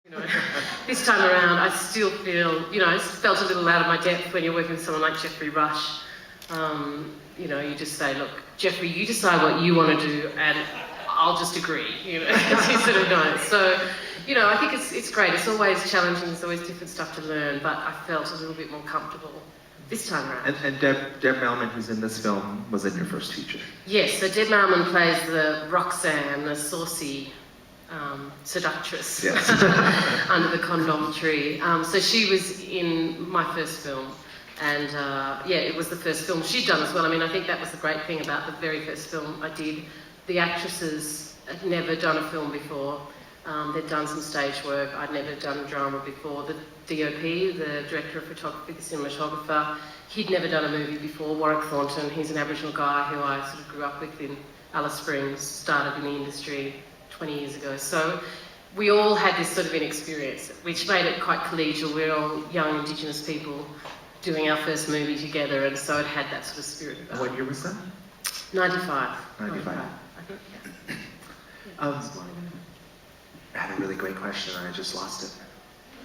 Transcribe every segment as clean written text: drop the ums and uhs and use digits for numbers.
You know, this time around, I still feel, you know, I felt a little out of my depth when you're working with someone like Jeffrey Rush. You know, you just say, look, Jeffrey, you decide what you want to do, and I'll just agree, you know, because he sort of knows. So, you know, I think it's great. It's always challenging. There's always different stuff to learn, but I felt a little bit more comfortable this time around. And Deb Melman, who's in this film, was in your first feature. Yes, so Deb Melman plays the Roxanne, the saucy seductress, yes. under the condom tree. So she was in my first film, and yeah, it was the first film she'd done as well. I mean, I think that was the great thing about the very first film I did. The actresses had never done a film before. They'd done some stage work. I'd never done drama before. The DOP, the director of photography, the cinematographer, he'd never done a movie before. Warwick Thornton, he's an Aboriginal guy who I sort of grew up with in Alice Springs, started in the industry 20 years ago. So we all had this sort of inexperience, which made it quite collegial. We're all young Indigenous people doing our first movie together, and so it had that sort of spirit about it. What year was that? 95. 95. I think, yeah. I had a really great question and I just lost it.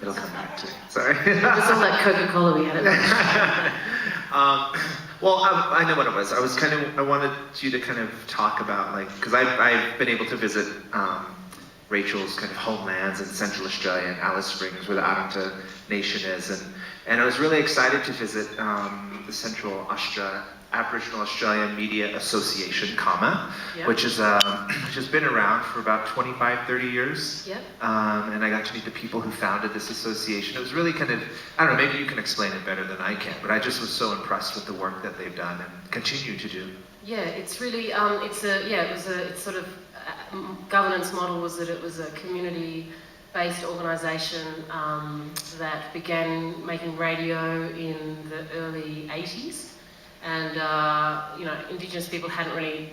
It'll come back to me. Sorry. It was all that Coca-Cola we had at well, I know what it was. I wanted you to kind of talk about, like, because I've been able to visit Rachel's kind of homelands in Central Australia and Alice Springs, where the Arunta Nation is, and I was really excited to visit the Central Aboriginal Australian Media Association, Yep. which has been around for about 25, 30 years. Yep. And I got to meet the people who founded this association. It was really kind of, I don't know, maybe you can explain it better than I can, but I just was so impressed with the work that they've done and continue to do. Yeah, it's really, it's sort of, governance model was that it was a community-based organisation that began making radio in the early 80s. And, you know, Indigenous people hadn't really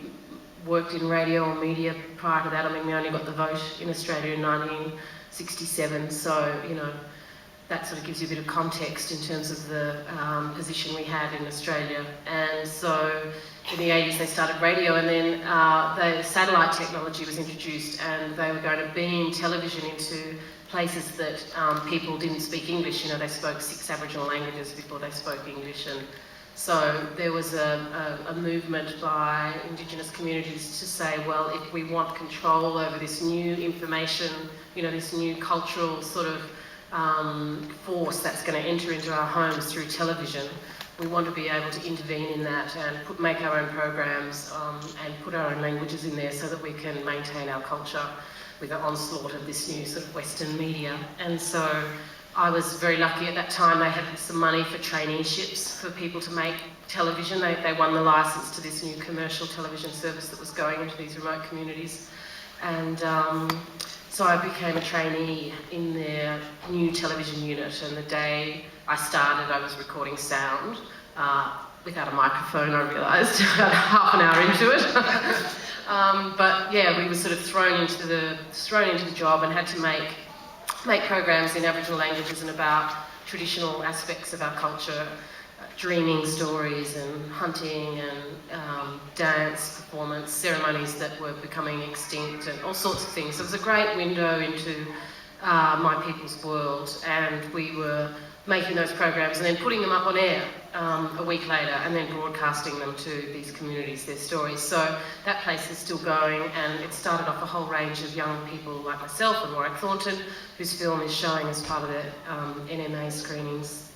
worked in radio or media prior to that. I mean, we only got the vote in Australia in 1967, so, you know, that sort of gives you a bit of context in terms of the position we had in Australia. And so in the 80s they started radio, and then the satellite technology was introduced, and they were going to beam television into places that people didn't speak English. You know, they spoke 6 Aboriginal languages before they spoke English, and so there was a movement by Indigenous communities to say, well, if we want control over this new information, you know, this new cultural sort of force that's going to enter into our homes through television, we want to be able to intervene in that and make our own programs and put our own languages in there so that we can maintain our culture with the onslaught of this new sort of Western media. And so I was very lucky at that time. They had some money for traineeships for people to make television. They won the licence to this new commercial television service that was going into these remote communities. And so I became a trainee in their new television unit, and the day I started I was recording sound without a microphone, I realised, about half an hour into it. But yeah, we were sort of thrown into the job and had to make programs in Aboriginal languages and about traditional aspects of our culture, dreaming stories and hunting and dance, performance, ceremonies that were becoming extinct and all sorts of things. So it was a great window into my people's world, and we were making those programs and then putting them up on air a week later, and then broadcasting them to these communities, their stories. So that place is still going, and it started off a whole range of young people like myself and Warwick Thornton, whose film is showing as part of the NMA screenings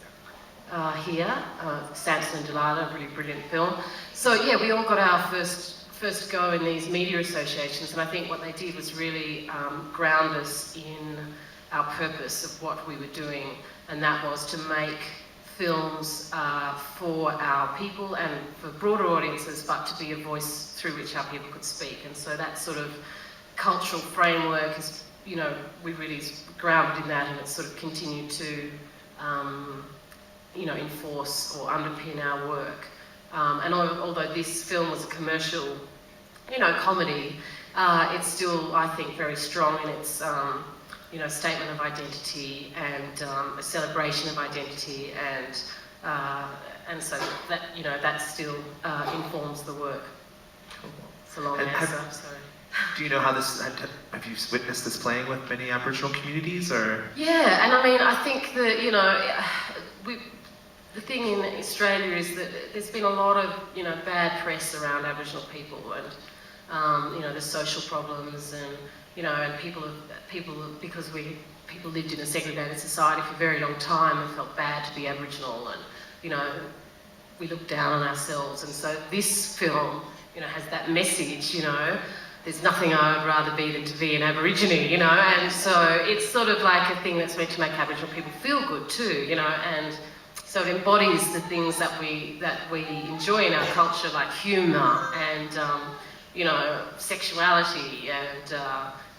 here. Samson and Delilah, a really brilliant film. So yeah, we all got our first go in these media associations, and I think what they did was really ground us in our purpose of what we were doing, and that was to make films for our people and for broader audiences, but to be a voice through which our people could speak. And so that sort of cultural framework is, you know, we really grounded in that, and it's sort of continued to, you know, enforce or underpin our work. And although this film was a commercial, you know, comedy, it's still, I think, very strong in its you know, statement of identity and a celebration of identity, and so that, you know, that still informs the work. It's a long answer, sorry. Do you know how this, have you witnessed this playing with many Aboriginal communities, or? Yeah, and I mean, I think that, you know, the thing in Australia is that there's been a lot of, you know, bad press around Aboriginal people, and, you know, there's social problems, and, you know, and people because people lived in a segregated society for a very long time and felt bad to be Aboriginal, and, you know, we look down on ourselves. And so this film, you know, has that message, you know, there's nothing I would rather be than to be an Aborigine, you know, and so it's sort of like a thing that's meant to make Aboriginal people feel good too, you know, and so it embodies the things that we enjoy in our culture, like humour and, you know, sexuality and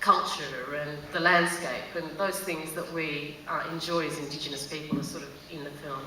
culture and the landscape, and those things that we enjoy as Indigenous people are sort of in the film.